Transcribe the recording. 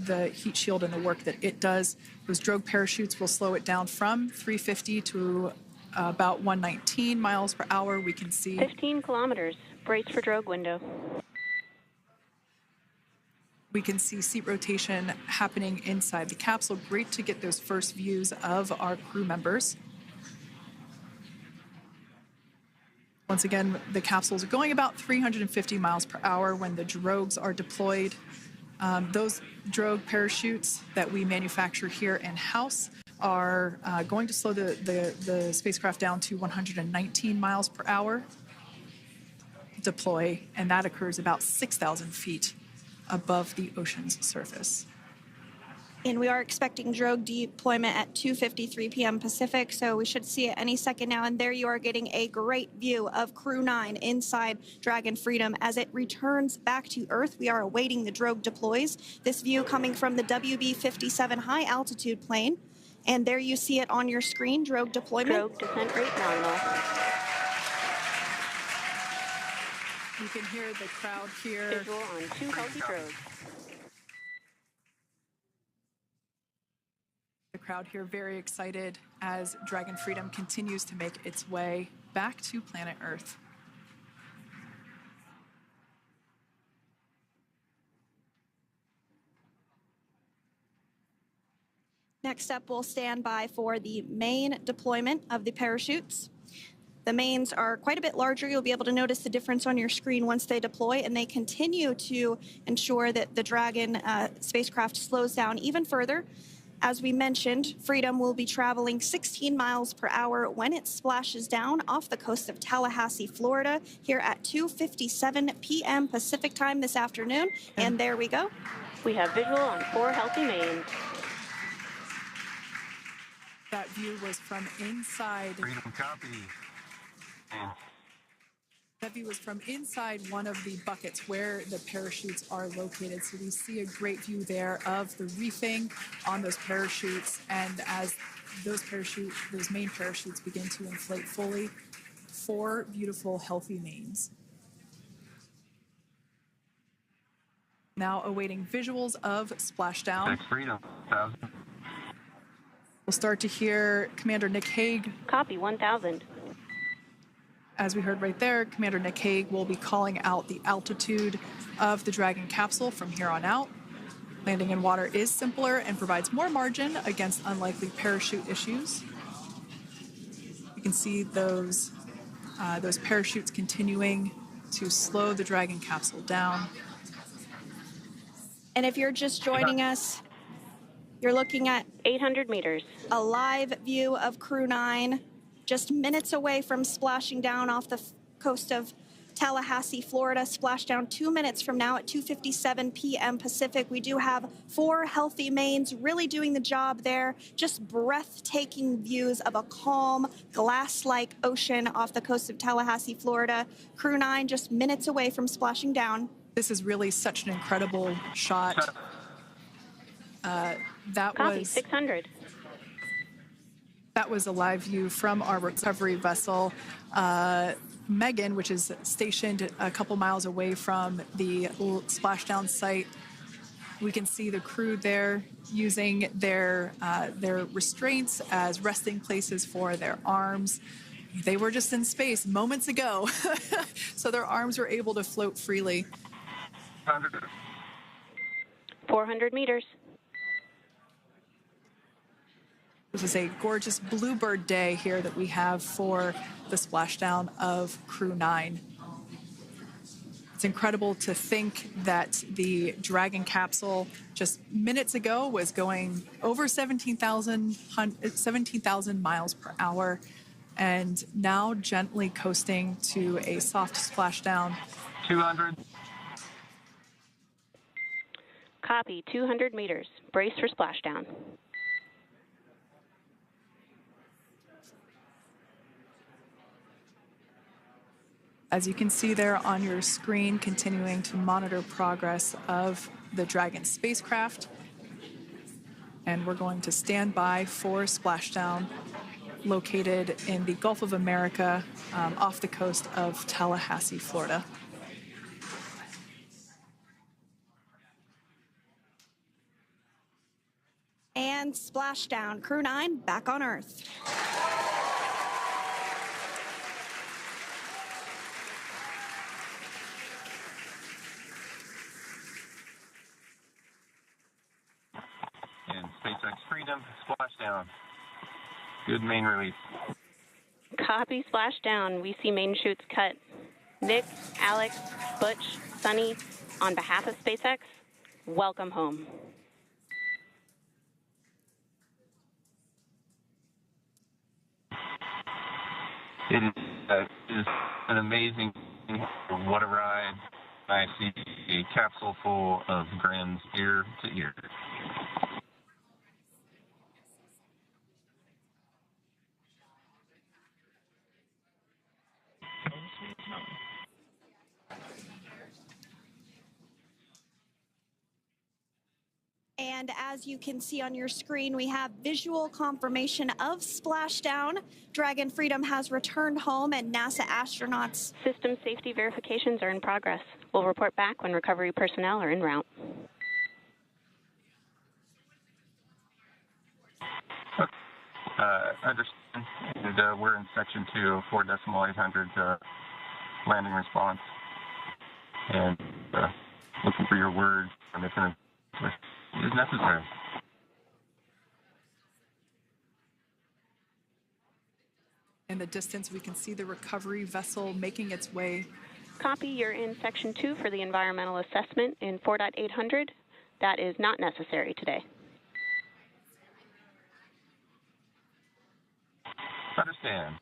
the heat shield and the work that it does. Those drogue parachutes will slow it down from 350 to about 119 miles per hour. We can see 15 kilometers. Brace for drogue window. We can see seat rotation happening inside the capsule. Great to get those first views of our crew members. Once again, the capsules are going about 350 miles per hour when the drogues are deployed. Those drogue parachutes that we manufacture here in-house are going to slow the spacecraft down to 119 miles per hour deploy, and that occurs about 6,000 feet above the ocean's surface. And we are expecting drogue deployment at 2:53 p.m. Pacific, so we should see it any second now. And there you are getting a great view of Crew 9 inside Dragon Freedom as it returns back to Earth. We are awaiting the drogue deploys. This view coming from the WB-57 high altitude plane. And there you see it on your screen, drogue deployment. Drogue descent rate nominal. You can hear the crowd here. Visual on 2 healthy drogues. The crowd here very excited as Dragon Freedom continues to make its way back to planet Earth. Next up, we'll stand by for the main deployment of the parachutes. The mains are quite a bit larger. You'll be able to notice the difference on your screen once they deploy, and they continue to ensure that the Dragon spacecraft slows down even further. As we mentioned, Freedom will be traveling 16 miles per hour when it splashes down off the coast of Tallahassee, Florida, here at 2:57 p.m. Pacific time this afternoon. And there we go. We have visual on 4 healthy mains. That view was from inside. Freedom copy. That view was from inside one of the buckets where the parachutes are located. So we see a great view there of the reefing on those parachutes. And as those main parachutes begin to inflate fully, 4 beautiful, healthy mains. Now awaiting visuals of splashdown. Freedom, 1,000. We'll start to hear Commander Nick Hague. Copy, 1,000. As we heard right there, Commander Nick Hague will be calling out the altitude of the Dragon capsule from here on out. Landing in water is simpler and provides more margin against unlikely parachute issues. You can see those parachutes continuing to slow the Dragon capsule down. And if you're just joining us, you're looking at 800 meters. A live view of Crew 9. Just minutes away from splashing down off the coast of Tallahassee, Florida. Splash down 2 minutes from now at 2:57 p.m. Pacific. We do have 4 healthy mains really doing the job there. Just breathtaking views of a calm, glass-like ocean off the coast of Tallahassee, Florida. Crew 9 just minutes away from splashing down. This is really such an incredible shot. Copy, 600. That was a live view from our recovery vessel, Megan, which is stationed a couple miles away from the splashdown site. We can see the crew there using their restraints as resting places for their arms. They were just in space moments ago, so their arms were able to float freely. 400 meters. This is a gorgeous bluebird day here that we have for the splashdown of Crew 9. It's incredible to think that the Dragon capsule just minutes ago was going over 17,000 miles per hour and now gently coasting to a soft splashdown. 200. Copy, 200 meters. Brace for splashdown. As you can see there on your screen, continuing to monitor progress of the Dragon spacecraft. And we're going to stand by for splashdown located in the Gulf of America off the coast of Tallahassee, Florida. And splashdown. Crew 9 back on Earth. And SpaceX Freedom, splashdown. Good main release. Copy, splashdown. We see main chutes cut. Nick, Alex, Butch, Sunny, on behalf of SpaceX, welcome home. It is an amazing, what a ride. I see a capsule full of grins ear to ear. And as you can see on your screen, we have visual confirmation of splashdown. Dragon Freedom has returned home, and NASA astronauts. System safety verifications are in progress. We'll report back when recovery personnel are en route. Understand. And, we're in section 2, 4.800 landing response. And looking for your words and if it is necessary. In the distance, we can see the recovery vessel making its way. Copy, you're in section 2 for the environmental assessment in 4.800. That is not necessary today. Understand.